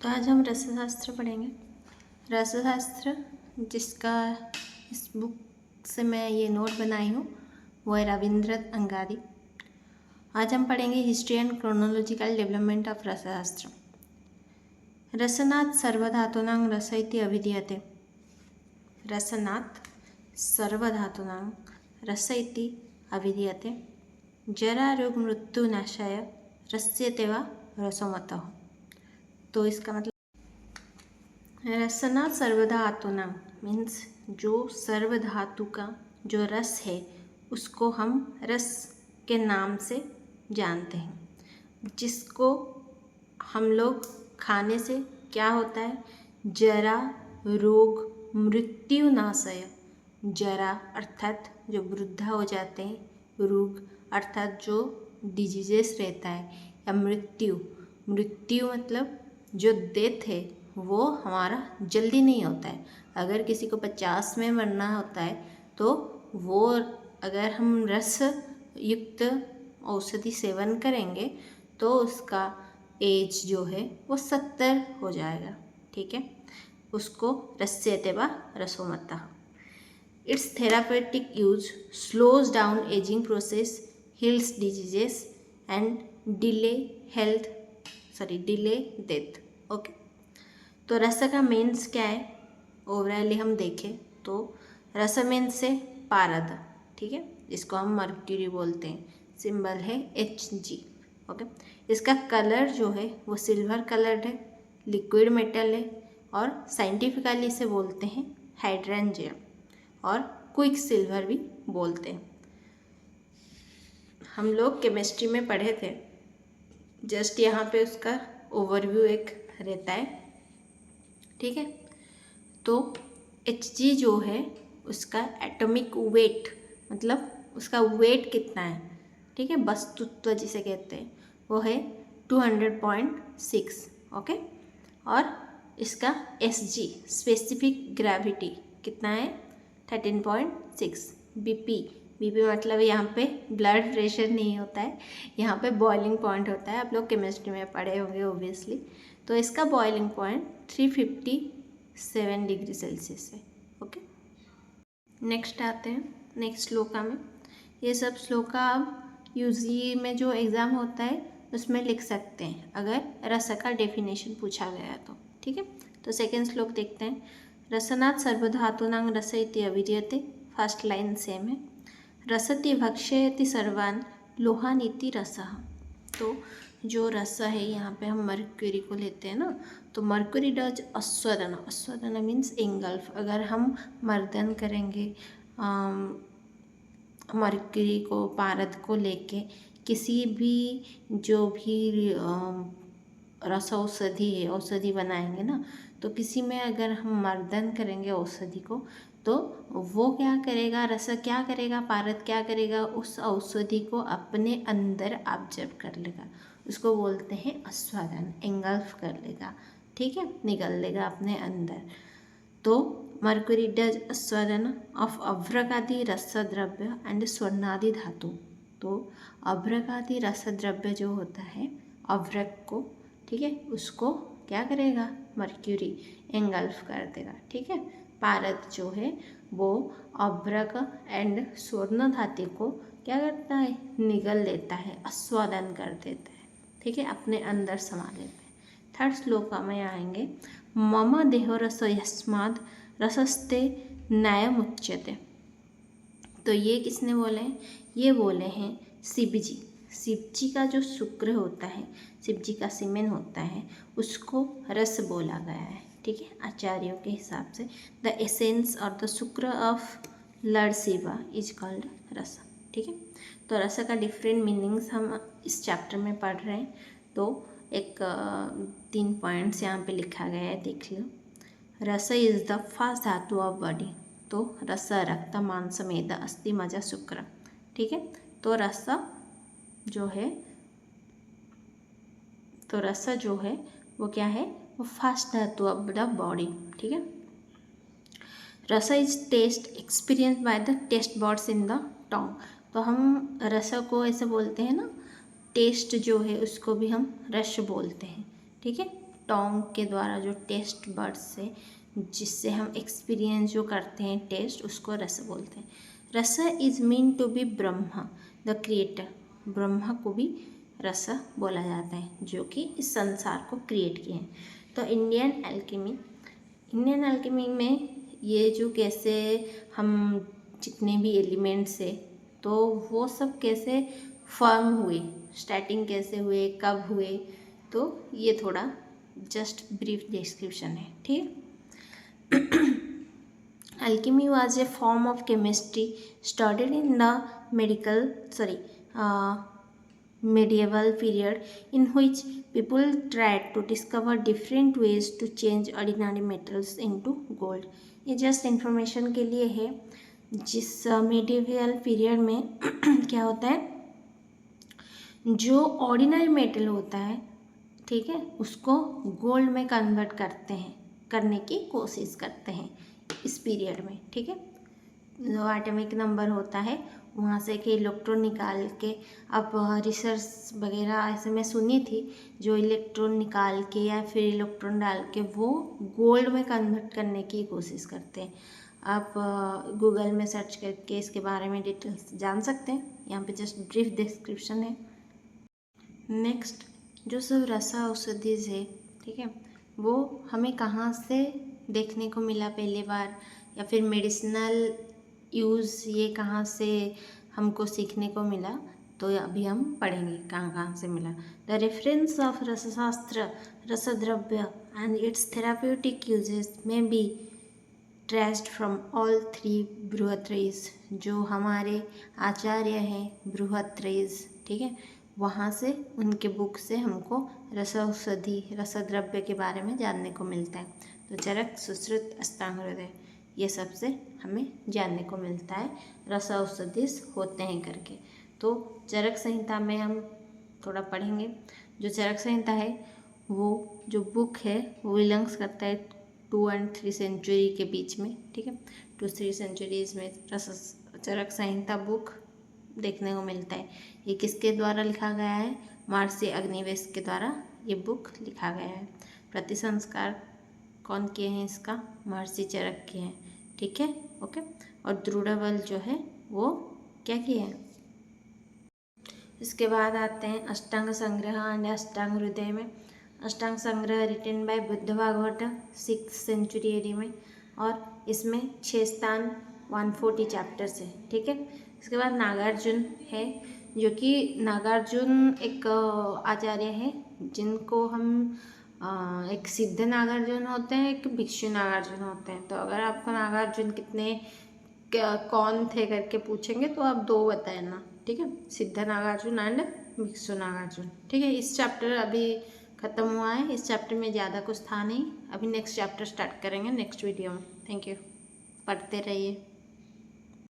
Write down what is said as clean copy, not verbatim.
तो आज हम रसशास्त्र पढ़ेंगे। रसशास्त्र जिसका इस बुक से मैं ये नोट बनाई हूँ वो है रविंद्रनाथ अंगारी। आज हम पढ़ेंगे history and chronological development of Rasashastra. रसनात् सर्वधातूनां रस इति अभिधीयते। रसनात् सर्वधातूनां रस इति अभिधीयते। जरारोगमृत्युनाशाय रस्यते वा रसोमतः। तो इसका मतलब रसना सर्वधातुना मीन्स जो सर्वधातु का जो रस है उसको हम रस के नाम से जानते हैं, जिसको हम लोग खाने से क्या होता है, जरा रोग मृत्यु नाशय। जरा अर्थात जो वृद्धा हो जाते हैं, रोग अर्थात जो डिजीजेस रहता है, या मृत्यु मतलब जो डेथ है वो हमारा जल्दी नहीं होता है। अगर किसी को 50 में मरना होता है तो वो अगर हम रस युक्त औषधि सेवन करेंगे तो उसका एज जो है वो 70 हो जाएगा। ठीक है, उसको रस्यते वा रसोमतः। It's therapeutic use slows down ageing process, heals diseases and delay death. Okay, तो रस का मीन्स क्या है, ओवरऑली हम देखें तो रस मीन्स से पारद, ठीक है, इसको हम मर्क्यूरी बोलते हैं, सिंबल है Hg। ओके, इसका कलर जो है वो सिल्वर कलर्ड है, लिक्विड मेटल है और साइंटिफिकली इसे बोलते हैं हाइड्रेंजियम और क्विक सिल्वर भी बोलते हैं। हम लोग केमिस्ट्री में पढ़े थे, जस्ट यहाँ पे उसका ओवरव्यू एक रहता है। ठीक है, तो Hg जो है उसका एटॉमिक वेट मतलब उसका वेट कितना है, ठीक है, वस्तुत्व जिसे कहते हैं वो है 200.6। ओके, और इसका Sg स्पेसिफिक ग्रेविटी कितना है 13.6। बीपी मतलब यहाँ पे ब्लड प्रेशर नहीं होता है, यहाँ पे बॉइलिंग पॉइंट होता है। आप लोग केमिस्ट्री में पढ़े होंगे ओबियसली। तो इसका बॉइलिंग पॉइंट 357 डिग्री सेल्सियस है। ओके, नेक्स्ट आते हैं नेक्स्ट श्लोका में। ये सब श्लोका आप यूजी में जो एग्ज़ाम होता है उसमें लिख सकते हैं अगर रस का डेफिनेशन पूछा गया तो। ठीक है, तो सेकेंड श्लोक देखते हैं। रसनात् सर्वधातूनां रस इति अभिधीयते। फर्स्ट लाइन सेम है। रसति भक्षयति सर्वान् लोहान इति रसः। तो जो रस है यहाँ पे हम मर्क्यूरी को लेते हैं ना, तो मर्क्यूरी डज अस्वदन मीन्स एंगल्फ। अगर हम मर्दन करेंगे मर्क्यूरी को, पारद को लेके किसी भी जो भी रस औषधि बनाएंगे ना, तो किसी में अगर हम मर्दन करेंगे औषधि को तो वो क्या करेगा, रस क्या करेगा, पारद क्या करेगा, उस औषधि को अपने अंदर ऑब्जर्व कर लेगा। उसको बोलते हैं आस्वादन, एंगल्फ कर लेगा। ठीक है, निगल लेगा अपने अंदर। तो मर्क्यूरी डज आस्वादन ऑफ अभ्रकादि रस द्रव्य एंड स्वर्णादि धातु। तो अभ्रकादि रस द्रव्य जो होता है अभ्रक को, ठीक है, उसको क्या करेगा, मर्क्यूरी एंगल्फ कर देगा। ठीक है, पारद जो है वो अभ्रक एंड स्वर्ण धातु को क्या करता है, निगल लेता है, आस्वादन कर देता है। ठीक है, अपने अंदर समा लेते हैं। थर्ड श्लोक में आएंगे। मम देहो रस यस्माद् रसस्ते न्यायमुच्यते। तो ये किसने बोले हैं, ये बोले हैं शिवजी। शिवजी का जो शुक्र होता है, शिवजी का सीमेन होता है, उसको रस बोला गया है। ठीक है, आचार्यों के हिसाब से द एसेंस और द शुक्र of Lord Shiva is called रस। ठीक है, तो रस का डिफरेंट मीनिंग्स हम इस चैप्टर में पढ़ रहे हैं। तो एक 3 पॉइंट्स यहाँ पे लिखा गया है, देख लो। रस इज द फर्स्ट धातु ऑफ बॉडी। तो रस रक्त मांस मेद अस्थि मज्जा शुक्र। ठीक है, तो रस जो है वो क्या है, वो फर्स्ट धातु ऑफ द बॉडी। ठीक है, rasa is taste experience by the taste buds in the tongue. तो हम रस को ऐसे बोलते हैं ना, टेस्ट जो है उसको भी हम रस बोलते हैं। ठीक है, टोंग के द्वारा जो टेस्ट बर्ड्स से जिससे हम एक्सपीरियंस जो करते हैं टेस्ट, उसको रस बोलते हैं। Rasa is mean to be Brahma the creator. Brahma को भी रस बोला जाता है, जो कि इस संसार को क्रिएट किए हैं। तो इंडियन एल्केमी में ये जो कैसे हम जितने भी एलिमेंट्स है तो वो सब कैसे फॉर्म हुए, स्टार्टिंग कैसे हुए, कब हुए, तो ये थोड़ा जस्ट ब्रीफ डिस्क्रिप्शन है, ठीक। Alchemy was a form of chemistry started in the medieval period in which people tried to discover different ways to change ordinary metals into gold. ये जस्ट इंफॉर्मेशन के लिए है। जिस मेडिवल पीरियड में क्या होता है, जो ऑर्डिनरी मेटल होता है, ठीक है, उसको गोल्ड में कन्वर्ट करने की कोशिश करते हैं इस पीरियड में, ठीक है। जो एटॉमिक नंबर होता है वहाँ से कि इलेक्ट्रॉन निकाल के, अब रिसर्च वगैरह ऐसे मैं सुनी थी, जो इलेक्ट्रॉन निकाल के या फिर इलेक्ट्रॉन डाल के वो गोल्ड में कन्वर्ट करने की कोशिश करते हैं। आप गूगल में सर्च करके इसके बारे में डिटेल्स जान सकते हैं, यहाँ पे जस्ट ब्रीफ डिस्क्रिप्शन है। नेक्स्ट जो सब रसा औषधिज है, ठीक है, वो हमें कहाँ से देखने को मिला पहली बार, या फिर मेडिसिनल यूज़ ये कहाँ से हमको सीखने को मिला, तो अभी हम पढ़ेंगे कहाँ कहाँ से मिला। द रेफरेंस ऑफ रसशास्त्र, रसद्रव्य एंड इट्स थेराप्यूटिक यूजेस में be traced from all three बृहत्रयीज। जो हमारे आचार्य हैं बृहत्रयीज, ठीक है, वहाँ से उनके बुक से हमको रसौषधि, रसद्रव्य के बारे में जानने को मिलता है। तो चरक, सुश्रुत, अष्टांग हृदय, ये सब से हमें जानने को मिलता है रसौषधिस होते हैं करके। तो चरक संहिता में हम थोड़ा पढ़ेंगे। जो चरक संहिता है वो जो बुक है वो बिलोंग्स करता है 2 और 3 सेंचुरी के बीच में, ठीक है। 2-3 सेंचुरीज में चरक संहिता बुक देखने को मिलता है। ये किसके द्वारा लिखा गया है? महर्षि अग्निवेश के द्वारा ये बुक लिखा गया है। प्रतिसंस्कार कौन किए हैं इसका? महर्षि चरक किए हैं, ठीक है, ओके। और द्रुड़बल जो है वो क्या किए हैं? इसके बाद आते हैं अष्टांग संग्रह एंड अष्टांग हृदय में। Ashtanga Sangraha written by Buddha Bhagwat 6th century AD में, और इसमें 6 स्थान 140 चैप्टर्स है, ठीक है। इसके बाद नागार्जुन है, जो कि नागार्जुन एक आचार्य है जिनको हम एक सिद्ध नागार्जुन होते हैं, एक भिक्षु नागार्जुन होते हैं। तो अगर आपको नागार्जुन कितने कौन थे करके पूछेंगे तो आप 2 बताना, ठीक है, सिद्ध नागार्जुन एंड भिक्षु नागार्जुन, ठीक है। इस चैप्टर अभी ख़त्म हुआ है, इस चैप्टर में ज़्यादा कुछ था नहीं। अभी नेक्स्ट चैप्टर स्टार्ट करेंगे नेक्स्ट वीडियो में। थैंक यू, पढ़ते रहिए।